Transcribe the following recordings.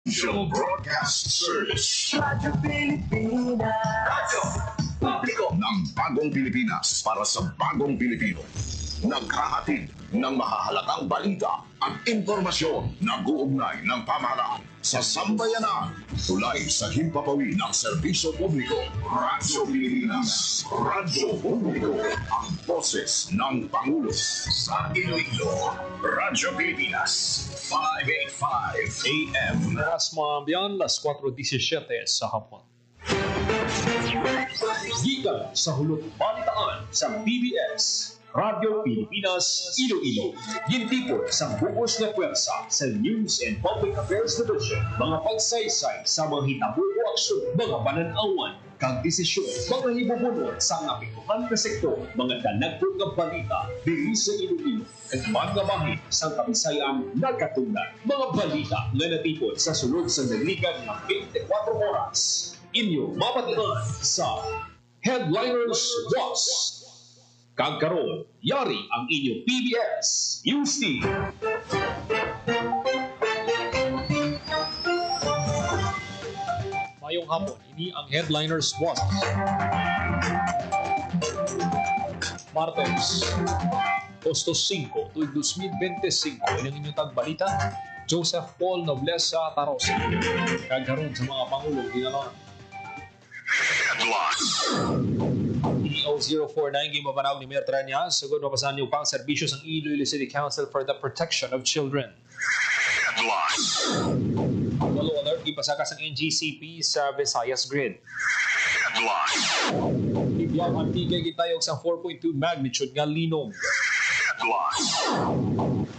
National Broadcast Service. Radyo Pilipinas. Radyo Publiko ng Bagong Pilipinas para sa Bagong Pilipino. Naghahatid ng mahahalagang balita at impormasyon na guugnay ng pamahalaan sa sambayanan. Tulay sa himpapawid ng serbisyo publiko. Radyo Pilipinas. Radyo Publiko. Ang boses ng Pangulo sa Iloilo. Radyo Pilipinas. 585 AM. Oras mga ambiyan, las 4:17 sa hapon. Gikan sa hulog balitaan sa PBS, Radyo Pilipinas, Iloilo. Gintipon sa buos na pwersa sa News and Public Affairs Division. Mga pagsaysay sa mga hitabo o aksyon, mga pananawan, kag desisyon, mga hibubunod sa napikuhan na sektor, mga danagpong ng balita, dili sa Iloilo, at mga bahin sa kabisayang nagkatunan. Mga balita na natipon sa sulod sa naligan ng 24 oras. Inyo mapatian sa Headliners Watch. Kagkaroon, yari ang inyong PBS News Team. Mayong hapon, ini ang Headliners Watch. Martes, Agosto 5, tuwing 2025, ilang inyong tagbalita, Joseph Paul Nobleza Tarosa. Kagkaroon sa mga Pangulong Ginalawan. EO049 gimapanawag ni Mayor Tranya, sugod mapasahan niyo pang serbisyo ng Iloilo City Council for the Protection of Children. Yellow alert gipasakas ng NGCP sa Visayas Grid. Ibiyang antigay gitayog sa 4.2 magnitude nga linog.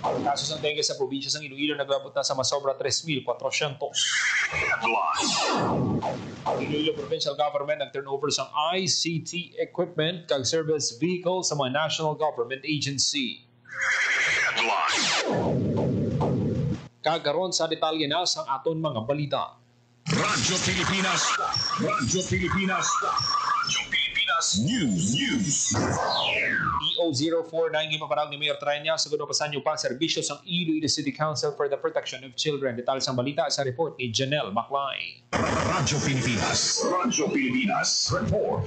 Kaso sa dengue sa probinsya ng Iloilo naglabot na sa masobra 3,400. Iloilo Provincial Government nag-turnover sa ICT equipment kag service vehicle sa mga national government agency. Kagaron sa detalye na sa aton mga balita. Radyo Pilipinas. Radyo Pilipinas. Radyo Pilipinas News. EO049 gimapanawag ni Mayor Tranya, sugod mapasahan niyo pang serbisyo sa Iloilo City Council for the Protection of Children. Detalye sa balita sa report ni Janelle Maclay. Radyo Pilipinas. Radyo Pilipinas. Report.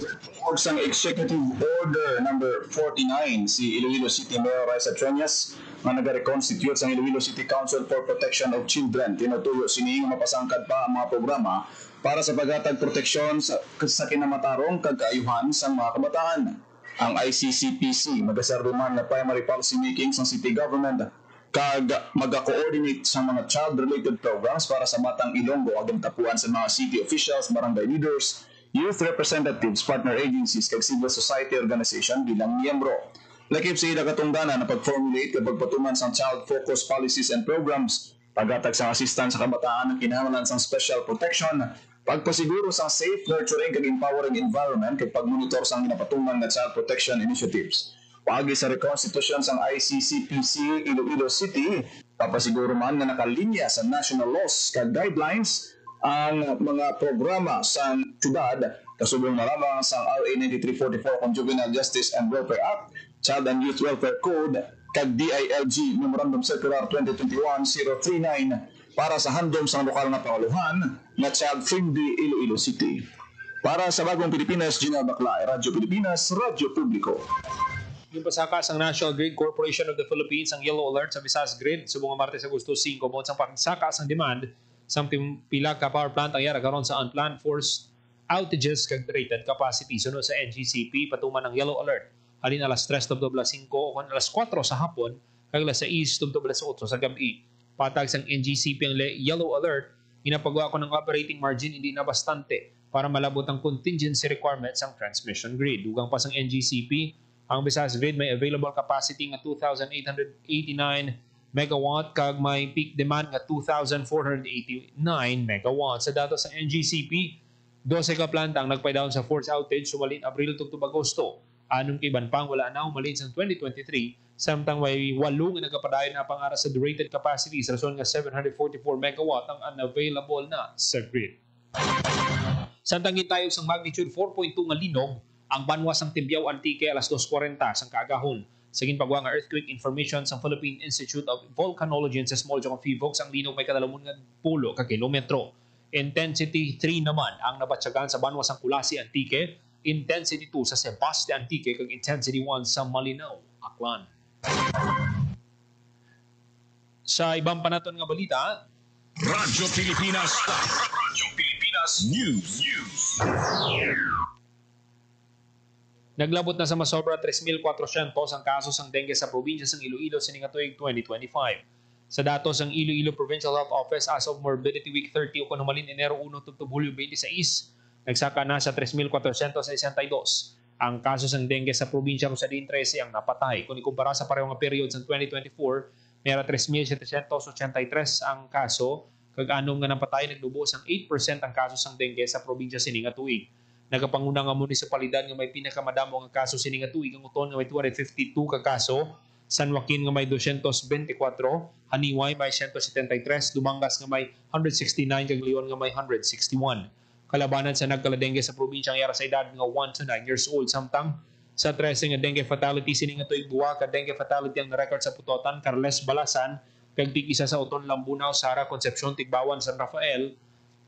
Sa Executive Order number 49 si Iloilo City Mayor Raisa Treñas nga nag-reconstitute sa Iloilo City Council for Protection of Children. Tinutuyo sining mapasangkad pa ang mga programa para sa paghatag proteksyon sa kinamatarong kag kaayuhan sa mga kabataan. Ang ICCPC magaserduman na primary policy making sa city government kag mag-coordinate sa mga child-related programs para sa Batang Ilonggo agam tapuan sa mga city officials, barangay leaders, youth representatives, partner agencies kag civil society organization bilang miyembro. Lakip sa ila katungdanan na pag-formulate kag pagpatuman sa child-focused policies and programs, paghatag sa assistance sa kabataan ng kinahanglan sa special protection, pagpasiguro sa safe, nurturing kag empowering environment kag pagmonitor sa ginapatuman nga child protection initiatives. Paagi sa reconstitution sa ICCPC Iloilo City, papasiguro man na nakalinya sa national laws kag guidelines ang mga programa sa syudad kasubong na lamang sa RA 9344 kung Juvenile Justice and Welfare Act, Child and Youth Welfare Code kag DILG Memorandum Circular 2021-039 para sa handom sa lokal na panguluhan na child-friendly Iloilo City. Para sa Bagong Pilipinas, Gina Baclay, Radyo Pilipinas, Radyo Publiko. Yung pasakas ang National Grid Corporation of the Philippines ang yellow alert sa Visayas Grid subong Martes Agosto 5 mo sa pagsakas ang demand sa pila ka power plant ang yara karon sa unplanned forced outages kag rated capacity sunod sa NGCP patuman ang yellow alert halin alas 3:05 o alas 4 sa hapon kag alas 6:08 sa gabi. Patag sang NGCP ang yellow alert ginapagawa ko ng operating margin hindi na bastante para malabot ang contingency requirements ng transmission grid. Dugang pa sang NGCP ang Visayas Grid may available capacity nga 2,889 megawatt kag may peak demand nga 2,489 megawatt. Sa datos sa NGCP, 12 ka planta ang nagpay-down sa force outage sumalin Abril tugtub Agosto. Anong kiban pang wala na umalin sa 2023 samtang may 8 nga nagapadayon na pangara sa rated capacity sa rason nga 744 megawatt ang unavailable na sa grid. Samtang gitayog sa magnitude 4.2 nga linog ang banwas ng Tibyaw Antique alas 2:40 sang kaagahon Saging pagwa nga earthquake information sa Philippine Institute of Volcanology and Seismology of PHIVOLCS ang linog may kadalamungan 10 ka kilometro. Intensity 3 naman ang nabatsagan sa Banwas ang Kulasi, Antique, Intensity 2 sa Sebaste, Antique, kag Intensity 1 sa Malinaw, Aklan. Sa ibang panaton nga balita, Radyo Pilipinas. Radyo Pilipinas News. naglabot na sa masobra 3,400 ang kaso ng dengue sa probinsya ng Iloilo sa tuig 2025. Sa datos ng Iloilo Provincial Health Office as of Morbidity Week 30 o kunumalin Enero 1 to Hulyo 26, nagsaka na sa 3,462 ang kaso ng dengue sa probinsya kung sa din 13 ang napatay. Kung ikumpara sa parehong period sa 2024, mayroon 3,783 ang kaso, kag anong nga napatay naglubos ang 8% ang kaso ng dengue sa probinsya sining tuig. Nagapanguna nga munisipalidad nga may pinakamadamo nga kaso sining tuig, ang Uton nga may 252 ka kaso, San Joaquin nga may 224, Haniway may 173, Dumangas nga may 169, kag Leon nga may 161. Kalabanan sa nagkaladengue sa probinsya ang yara sa edad nga 1 to 9 years old. Samtang sa 13 nga dengue fatality sining nga tuig buwa ka dengue fatality ang na-record sa Putotan, Carles Balasan, kag tig-isa sa Uton Lambunaw, Sara Concepcion, Tigbawan, San Rafael,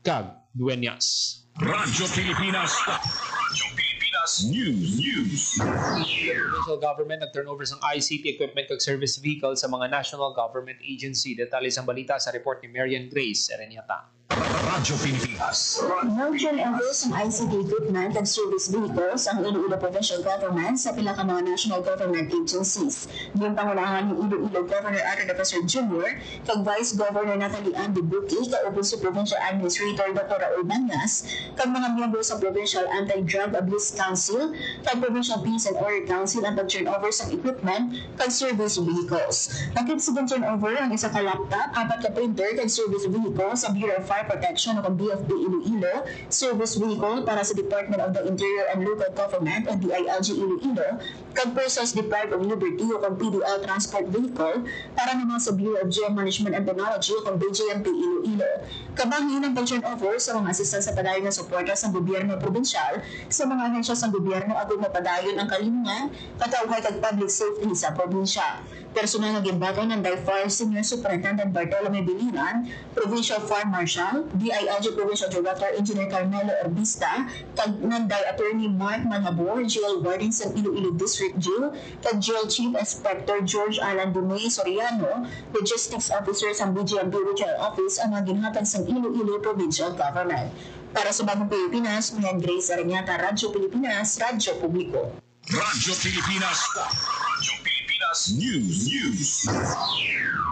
kag Dueñas. Radyo Pilipinas. Radyo Pilipinas News. Provincial government nag-turnover ng ICT equipment kag service vehicle sa mga national government agency. Detalye sa balita sa report ni Marian Grace Ereniata. Radyo Pilipinas. Nag-turnover ng ICT equipment at service vehicles ang Iloilo Provincial Government sa pila ka mga national government agencies. Yung pangunahan ni Iloilo Governor Arthur Pastor Jr. kag Vice Governor Natalie Andy Buki kaupo si Provincial Administrator Dr. Raul Mangas kag mga miyembro sa Provincial Anti-Drug Abuse Council kag Provincial Peace and Order Council ang pag-turnover sa equipment kag service vehicles. Nakita turnover ang isa ka laptop, 4 ka printer kag service vehicles sa Bureau of Fire Protection o BFP Iloilo, service vehicle para sa Department of the Interior and Local Government o DILG Iloilo, kag persons deprived of liberty o PDL transport vehicle para naman sa Bureau of Geomanagement and Technology o BGMP Iloilo. Kabangin ang pag-turnover sa mga asistan sa padayon ng suporta sa gobyerno probinsyal sa mga ahensya sa gobyerno agad mapadayon ang kalinungan, katauhay kag public safety sa probinsya. Personal na gimbagay ng DIFAR Senior Superintendent Bartolome Biliran, Provincial Fire Marshal, DILG Provincial Director Engineer Carmelo Orbista, kag Nanday Attorney Mark Manhabor, Jail Warden sa Iloilo District Jail, kag Jail Chief Inspector George Alan Dumay Soriano, Logistics Officer sa BGMP Regional Office ang mga ginhatag sa Iloilo Provincial Government. Para sa Bagong Pilipinas, Marian Grace Aranyata, Radyo Pilipinas, Radyo Publiko. Radyo Pilipinas. Radyo Pilipinas News.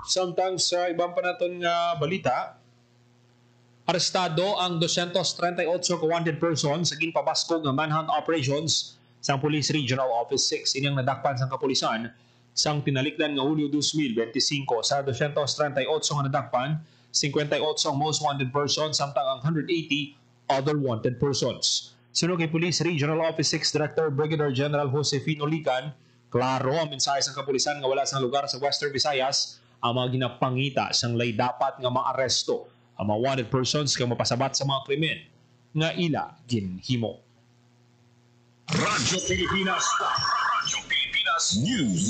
Samtang sa ibang panaton nga balita, arestado ang 238 ka wanted person sa ginpabasko nga manhunt operations sa Police Regional Office 6. Inyang nadakpan sa kapulisan sang tinalikdan nga Hulyo 2025. Sa 238 nga nadakpan, 58 ang most wanted persons samtang ang 180 other wanted persons. Sunog kay Police Regional Office 6 Director Brigadier General Josefino Lican, klaro ang mensahe sa kapulisan nga wala sa lugar sa Western Visayas ang mga ginapangita sang lay dapat nga maaresto ang mga wanted persons nga mapasabat sa mga krimen nga ila ginhimo. Radyo Pilipinas. Radyo Pilipinas News.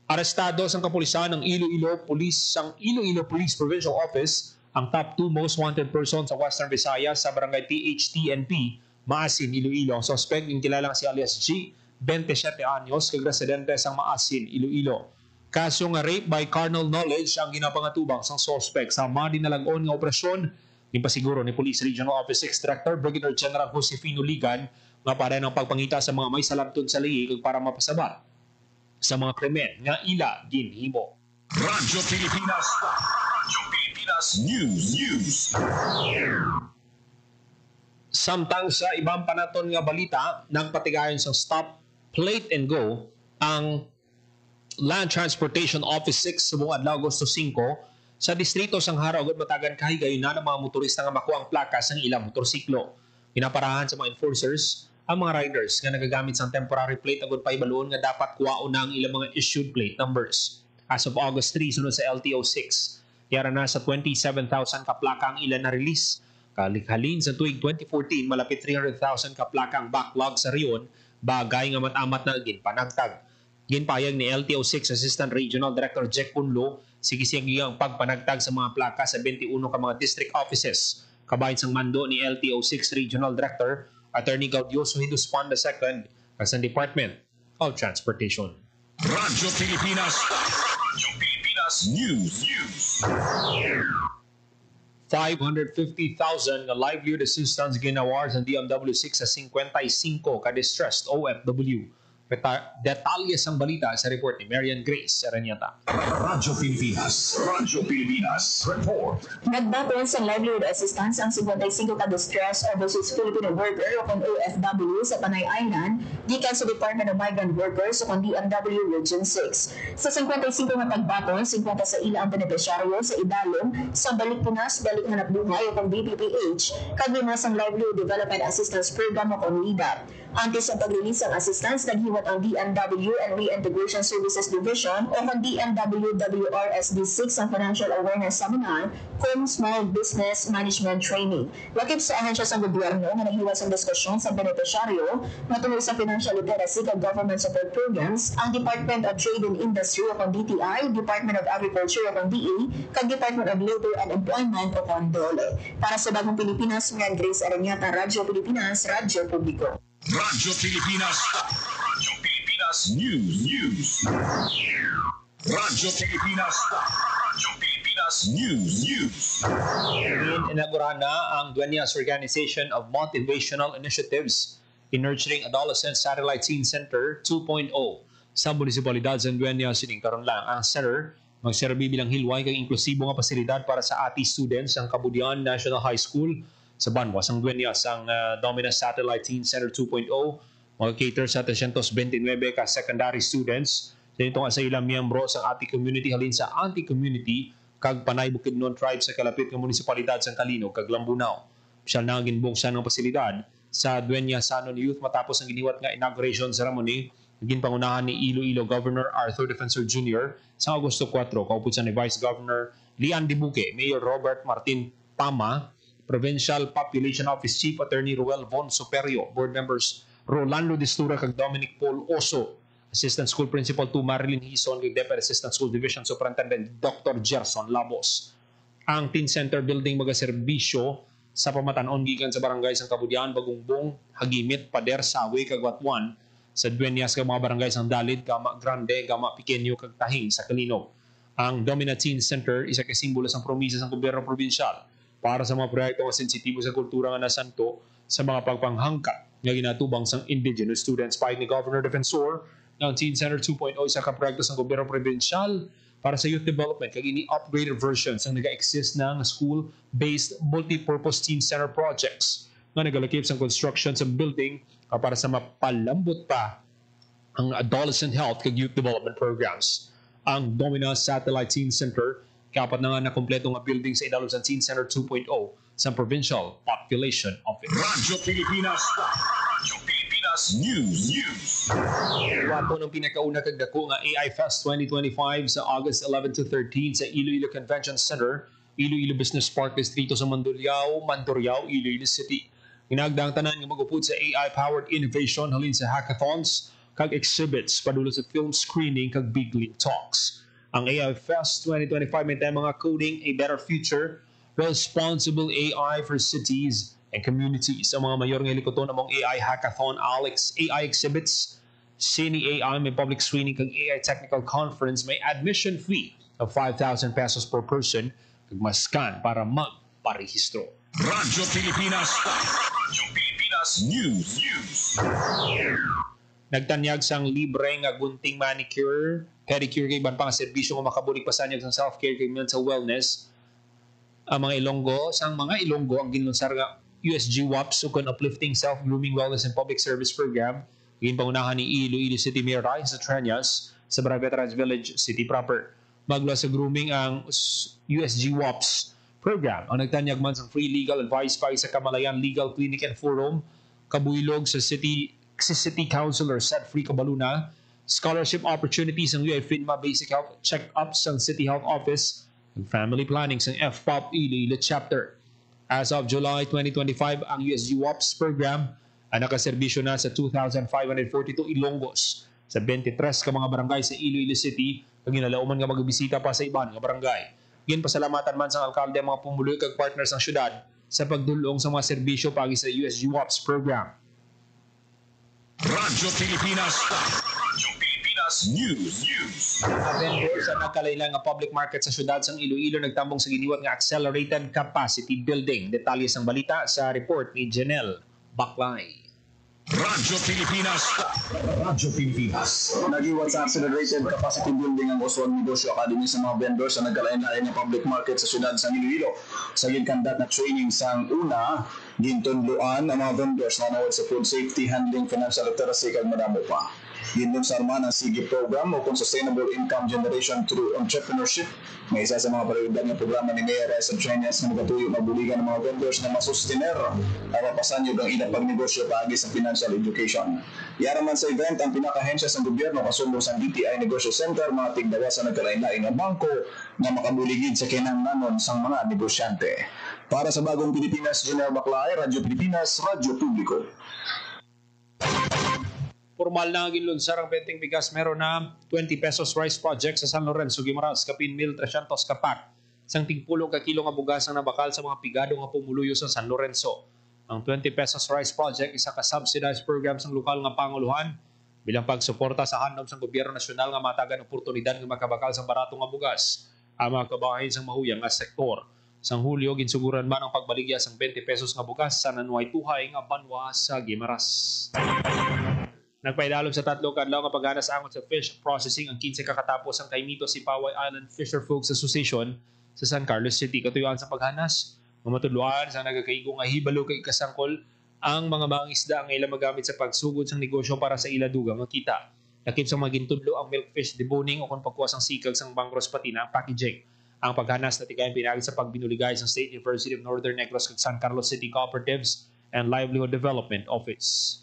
Arestado sa kapulisan ng Iloilo Police Provincial Office ang top 2 most wanted persons sa Western Visayas sa barangay THTNP, Maasin, Iloilo. Ang suspect yung kilala si alias G, 27 anyos, kag residente sa Maasin, Iloilo. Kaso nga rape by carnal knowledge ang ginapangatubang sang suspect sa madinalagon nga operasyon. Impasiguro ni Police Regional Office 6 Director Brigadier General Josefino Ligan nga para ng pagpangita sa mga may salamton sa liig para mapasabat sa mga krimen nga ila ginhimo. Radyo Pilipinas. Radyo Pilipinas News. Samtang sa ibang panaton nga balita, nang patigayon sa Stop, Plate and Go, ang Land Transportation Office 6 sa buong adlaw Agosto 5 sa distrito sang Hara ug matagan kahigayon na ng mga motorista nga makuha ang plakas ng ilang motorsiklo. Pinaparahan sa mga enforcers ang mga riders nga nagagamit sa temporary plate agud paibaluon nga dapat kuwaon na ang ilang mga issued plate numbers. As of August 3 sunod sa LTO 6, yara na sa 27,000 ka plaka ang ilan na release. Kalikhalin sa tuig 2014 malapit 300,000 ka plaka ang backlog sa riyon bagay nga matamat na ginpanagtag. Ginpayag ni LTO6 Assistant Regional Director Jack Punlo sige siya ang pagpanagtag sa mga plaka sa 21 ka mga district offices. Kabahin sang mando ni LTO6 Regional Director Attorney Gaudioso Hiduspan II sa Department of Transportation. Radyo Pilipinas. Radyo Pilipinas News. 550,000 na livelihood assistance ginawar sa DMW6 sa 55 ka distressed OFW. Detalye sang balita sa report ni Marian Grace Aranyata. Radyo Pilipinas. Radyo Pilipinas. Report. Nagbaton sa livelihood assistance ang 55 ka distressed overseas Filipino worker o kung OFW sa Panay Island gikan sa Department of Migrant Workers o kung DMW Region 6. Sa 55 nga nagbaton, 50 sa ila ang benepisyaryo sa idalom sa Balik Pinas, Balik Hanap Buhay o kung BPPH kagina sang Livelihood Development Assistance Program o kung LIDA. Antes sa pag-release ang assistance, naghiwat ang DMW and Reintegration Services Division o kung DMW WRSD6 ang Financial Awareness Seminar kung Small Business Management Training. Lakip sa ahensya sa gobyerno na naghiwat sa diskusyon sa benepisyaryo matungkol sa financial literacy at government support programs, ang Department of Trade and Industry o kung DTI, Department of Agriculture o kung DE, kag Department of Labor and Employment o kung DOLE. Para sa Bagong Pilipinas, Marian Grace Aranyata, Radyo Pilipinas, Radyo Publiko. Radyo Pilipinas. Radyo Pilipinas News. Radyo Pilipinas. Radyo Pilipinas News. Inaugurahan na ang Dueñas Organization of Motivational Initiatives in Nurturing Adolescent Satellite Teen Center 2.0 sa munisipalidad sa Dueñas. Sining karon lang ang center magserbi bilang hilway kag inklusibo nga pasilidad para sa ati students ang Kabudian National High School sa Banwa sang Dueñas. Ang Dominus Satellite Teen Center 2.0 mag-cater sa 329 ka secondary students. Dito nga sa ilang miyembro sa ati community halin sa anti-community kag Panay Bukidnon tribe sa kalapit nga munisipalidad sa Calinog kag Lambunaw. Siya na ginbuksan ng pasilidad sa Dueñas Sanon Youth matapos ang giniwat nga inauguration ceremony ginpangunahan ni Iloilo Governor Arthur Defensor Jr. sa Agosto 4 kaupusan ni Vice Governor Lian Dibuque, Mayor Robert Martin Pama, Provincial Population Office Chief Attorney Ruel Von Superio, Board Members Rolando Distura kag Dominic Paul Oso, Assistant School Principal 2 Marilyn Hison kag Deputy Assistant School Division Superintendent Dr. Gerson Labos. Ang Teen Center Building magaserbisyo sa pamatanon gikan sa barangay sang Kabudian, Bagungbong, Hagimit, Pader, Sawi kag Watuan sa Dueñas kag mga barangay sang Dalid, Gama Grande, Gama Pequeño kag Tahing sa Calinog. Ang Domina Teen Center isa ka simbolo sang promisa sang gobyerno probinsyal para sa mga proyekto nga sensitibo sa kultura nga nasanto sa mga pagpanghangkat nga ginatubang sang indigenous students. Pahig ni Governor Defensor ng Teen Center 2.0 sa kaproyekto sa gobyerno provincial para sa youth development kag ini upgraded versions ang naga-exist na school-based multi-purpose teen center projects nga nagalakip sa construction sa building para sa mapalambot pa ang adolescent health kag youth development programs. Ang Domina Satellite Teen Center kapat na nga na kompleto nga building sa idalom sa Teen Center 2.0 sa Provincial Population Office. Radyo Pilipinas. Radyo Pilipinas News. Wato ng pinakauna kag dako nga AI Fest 2025 sa August 11 to 13 sa Iloilo Convention Center, Iloilo Business Park Distrito sa Mandurriao, Iloilo City. Hinagdang tanan nga magupod sa AI-powered innovation halin sa hackathons kag exhibits padulong sa film screening kag big league talks. Ang AI Fest 2025 may tema mga coding a better future, responsible AI for cities and communities. Sa mga mayor nga likoton among AI hackathon, Alex AI exhibits, Cine AI may public screening kag AI technical conference may admission fee of 5,000 pesos per person kag maskan para magparehistro. Radyo Pilipinas. Radyo Pilipinas News. Nagtanyag sang libre nga gunting manicure, pedicure kay iban pang serbisyo nga makabulig pasanyag sa self-care kay mental wellness. Ang mga Ilonggo ang ginlunsar nga USG WAPS o kon uplifting self-grooming wellness and public service program. Ginpangunahan ni Iloilo City Mayor Raisa Treñas sa Barangay Veterans Village City proper. Magla sa grooming ang USG WAPS program. Ang nagtanyag man sa free legal advice pa sa Kamalayan Legal Clinic and Forum, kabuilog sa City Councilor Set Free Cabaluna, scholarship opportunities ng UIFINMA Basic Health Check-ups ng City Health Office, and family planning ng FPOP Iloilo Chapter. As of July 2025, ang USG WAPS program ang nakaserbisyo na sa 2,542 Ilonggos sa 23 ka mga barangay sa Iloilo City kag ginalauman nga magbisita pa sa iban nga barangay. Ginpasalamatan man sa alkalde ang mga pumuloy kag partners ng syudad sa pagdulong sa mga serbisyo pagi sa USG WAPS program. Radyo Pilipinas. Radyo Pilipinas News. Ang vendor sa nagkalaylang nga public market sa syudad sang Iloilo nagtambong sa giniwat nga accelerated capacity building. Detalye sang balita sa report ni Janelle Baklay. Radyo Pilipinas. Radyo Pilipinas. Nagiwat sa accelerated capacity building ang Oswald Negosyo Academy sa mga vendor sa nagkalain-lain ng public market sa syudad sa Iloilo. Sa ginkandat na training sang una, gintunluan ang mga vendors na nawad sa food safety, handling, financial literacy, kag madamo pa. Ginlunsarman ang SIGI program o kung Sustainable Income Generation through Entrepreneurship. May isa sa mga prioridad ng programa ni Mayor Reza Treñas na nagatuyo mabuligan ng mga vendors na masustener at mapasan yung ilang pagnegosyo paagi sa financial education. Yaraman sa event ang pinakahensya sa gobyerno kasumbong sa DTI Negosyo Center, mga tigdawa sa nagkalain-lain ng bangko na makabuligid sa kinahanglanon sang mga negosyante. Para sa Bagong Pilipinas, Janelle Baklay, Radyo Pilipinas, Radyo Publiko. Formal na ginlunsar ang benteng bigas meron na 20 pesos rice project sa San Lorenzo, Guimaras, kapin 1,300 kapak. Sang tingpulong ka kilo nga bugas ang nabakal sa mga pigado nga pumuluyo sa San Lorenzo. Ang 20 pesos rice project isa ka subsidized program sang lokal nga panguluhan bilang pagsuporta sa handom sang gobyerno nasyonal nga matagan oportunidad nga makabakal sa barato nga bugas ang mga kabahin sang mahuyang nga sektor. Sang Hulyo ginsuguran man ang pagbaligya sang 20 pesos nga bugas sa nanuay tuhay nga banwa sa Guimaras. Nagpaidalom sa tatlo kadlaw nga paghanas angon sa fish processing ang 15 kakatapos ang Kaimito Sipaway Island Fisher Folks Association sa San Carlos City. Katuyuan sa paghanas, mamatuluan sa nagakaigo nga hibalo kay kasangkol ang mga mangisda ang ilang magamit sa pagsugod sa negosyo para sa iladugang nga kita. Lakip sa magintudlo ang milkfish deboning o kung pagkuwas ang sikag sang bangros pati na ang packaging. Ang paghanas na tigayan pinagid sa pagbinuligay sa State University of Northern Negros kag San Carlos City Cooperatives and Livelihood Development Office.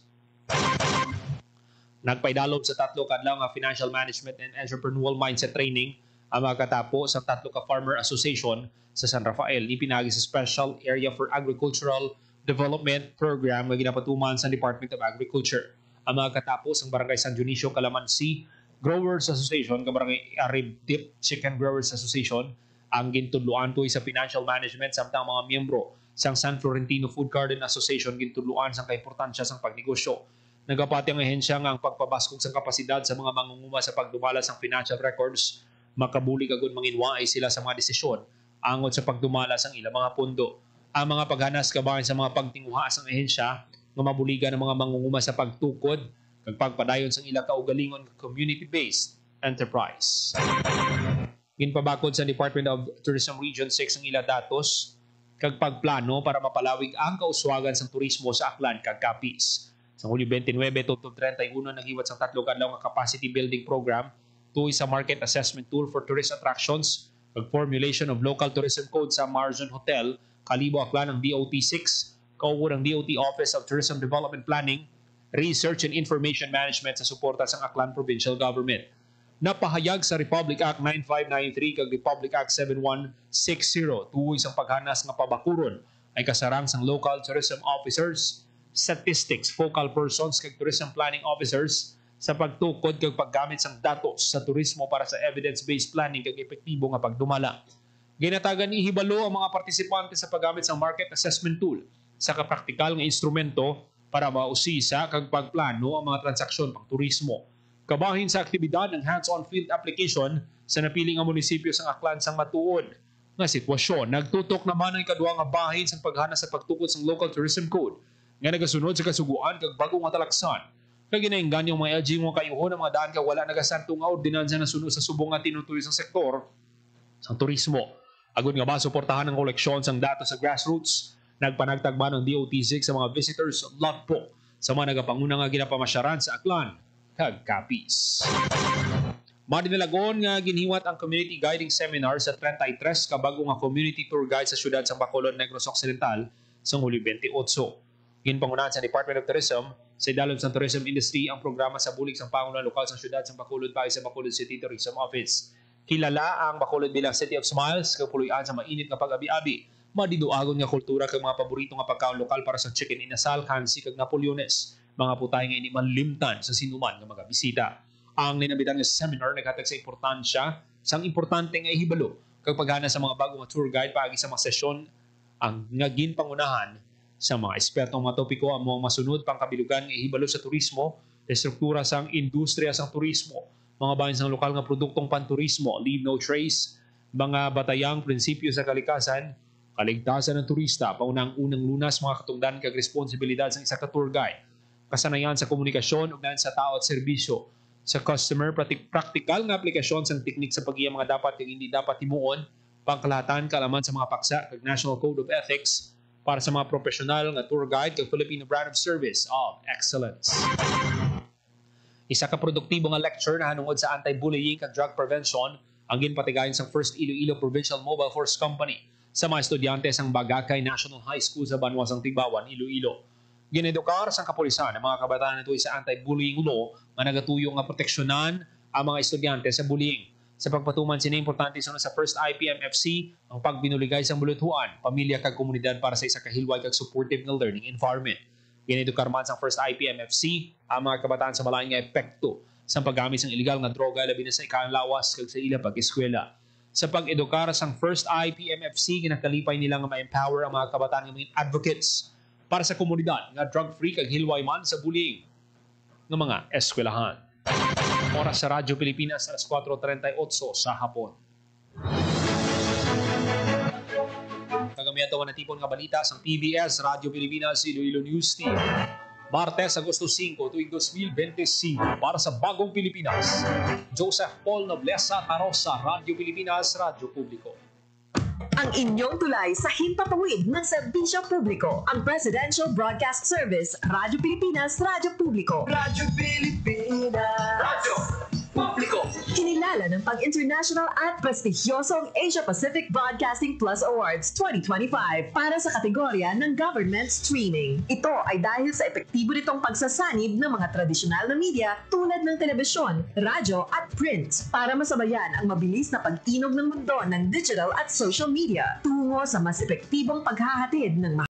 Nagpaidalom sa tatlo kadlaw nga financial management and entrepreneurial mindset training ang mga katapo sa tatlo ka farmer association sa San Rafael. Ipinagi sa Special Area for Agricultural Development Program nga ginapatuman sa Department of Agriculture. Ang mga katapos ang Barangay San Dionisio, Calamansi Growers Association, Barangay Aribdip Chicken Growers Association, ang gintudluan to sa financial management samtang mga miyembro sang San Florentino Food Garden Association gintudluan sang kaimportansya sang pagnegosyo. Nagapati ang ahensya nga ang pagpabaskog sa kapasidad sa mga mangunguma sa pagdumala sang financial records, makabuli kagud manginwaay sila sa mga desisyon angon sa pagdumala sang ilang mga pundo. Ang mga paghanas kabahin sa mga pagtinguha sang ahensya nga mabuligan ng mga mangunguma sa pagtukod kag pagpadayon sang ilang kaugalingon community-based enterprise. Ginpabakod sa Department of Tourism Region 6 ang ilang datos kag pagplano para mapalawig ang kauswagan sang turismo sa Aklan kag Capiz. Sa Hulyo 29 tungtod 31 naghiwat sang tatlo kadlaw nga capacity building program tuoy sa market assessment tool for tourist attractions ug formulation of local tourism code sa Marzon Hotel, Kalibo, Aklan ng DOT6, kaugnay ng DOT Office of Tourism Development Planning, Research and Information Management sa suporta sang Aklan Provincial Government. Napahayag sa Republic Act 9593 kag Republic Act 7160 tuoy sa paghanas nga pabakuron ay kasarang sang local tourism officers, statistics, focal persons kag tourism planning officers sa pagtukod kag paggamit sang datos sa turismo para sa evidence-based planning kag epektibo nga pagdumala. Ginatagan ni hibalo ang mga partisipante sa paggamit sang market assessment tool sa kapraktikal nga instrumento para mausisa kag pagplano ang mga transaksyon pang turismo. Kabahin sa aktibidad ng hands-on field application sa napiling nga munisipyo sang Aklan sang matuod nga sitwasyon. Nagtutok naman ang ikaduha nga bahin sa paghanas sa pagtukod sang local tourism code nga nagasunod sa kasuguan kag bagong nga talaksan. Kag ginainggan yung mga LG mo kayuhon ang mga daan kag wala nagasantong nga ordinansa na sunod sa subong nga tinutuyo sa sektor sang turismo. Agud nga ba suportahan ang koleksyon sang datos sa grassroots, nagpanagtagban ng DOT6 sa mga visitors logbook sa mga nagapanguna nga ginapamasyaran sa Aklan kag Capiz. Madinalagon nga ginhiwat ang community guiding seminar sa 33 ka bago nga community tour guide sa syudad sa Bacolod, Negros Occidental sa Hulyo 28. Ginpangunahan sa Department of Tourism sa idalom sa tourism industry ang programa sa bulig sang pangunahan lokal sa syudad sa Bacolod paagi sa Bacolod City Tourism Office. Kilala ang Bacolod bilang City of Smiles kag puloy-an sa mainit nga pag-abi-abi Madiduagon nga kultura kag mga paborito nga pagkaon lokal para sa chicken inasal, kansi kag Napoleones. Mga putay nga ini manlimtan sa sinuman nga mga bisita. Ang ninabitan nga seminar naghatag sa importansya sang importante nga ihibalo kag paghana sa mga bagong tour guide paagi sa mga sesyon ang nga ginpangunahan sa mga ekspertong mga topiko ang mga masunod pang kabilugan nga ihibalo sa turismo, estruktura sang industriya sang turismo, mga bahin sang lokal nga produktong panturismo, leave no trace, mga batayang prinsipyo sa kalikasan, kaligtasan ng turista, paunang-unang lunas mga katungdan kag responsibilidad sa isa ka tour guide, kasanayan sa komunikasyon ug sa tao at serbisyo, sa customer practical nga aplikasyon sang teknik sa pag-iya mga dapat kag hindi dapat himuon, pangkalahatan kaalaman sa mga paksa kag National Code of Ethics para sa mga profesional nga tour guide kag Filipino Brand of Service of Excellence. Isa ka produktibo nga lecture na hanungod sa anti-bullying kag drug prevention ang ginpatigayon sa First Iloilo Provincial Mobile Force Company sa mga estudyante sang Bagakay National High School sa Banwasang Tigbawan, Iloilo. Ginedukar sang kapulisan ang mga kabataan nito sa anti-bullying law nga nagatuyong nga proteksyonan ang mga estudyante sa bullying. Sa pagpatuman sini importante sunod sa First IPMFC ang pagbinuligay sang buluthuan, pamilya kag komunidad para sa isa ka hilway kag supportive nga learning environment. Ginedukar man sang First IPMFC ang mga kabataan sa malain nga epekto sa paggamit ng illegal nga droga labi na sa ikaanlawas kag sa ila pag-eskwela. Sa pag-edukar sang First IPMFC, ginakalipay nila nga ma-empower ang mga kabataan nga mga advocates para sa komunidad nga drug-free kag hilway man sa bullying ng mga eskwelahan. Oras sa Radyo Pilipinas, alas 4:38 sa hapon. Kagamiato nga natipon nga balita sang PBS, Radyo Pilipinas, Iloilo News Team. Martes, Agosto 5, tuwing 2025, para sa Bagong Pilipinas. Joseph Paul Noblesa Tarosa, Radyo Pilipinas, Radyo Publiko. Ang inyong tulay sa himpapawid ng serbisyo publiko, ang Presidential Broadcast Service, Radyo Pilipinas, Radyo Publiko. Radyo Pilipinas. Radyo Publiko. Kinilala ng pag-international at prestigyosong Asia Pacific Broadcasting Plus Awards 2025 para sa kategorya ng Government Streaming. Ito ay dahil sa epektibo nitong pagsasanib ng mga tradisyonal na media tulad ng telebisyon, radyo at print para masabayan ang mabilis na pag-inog ng mundo ng digital at social media tungo sa mas epektibong paghahatid ng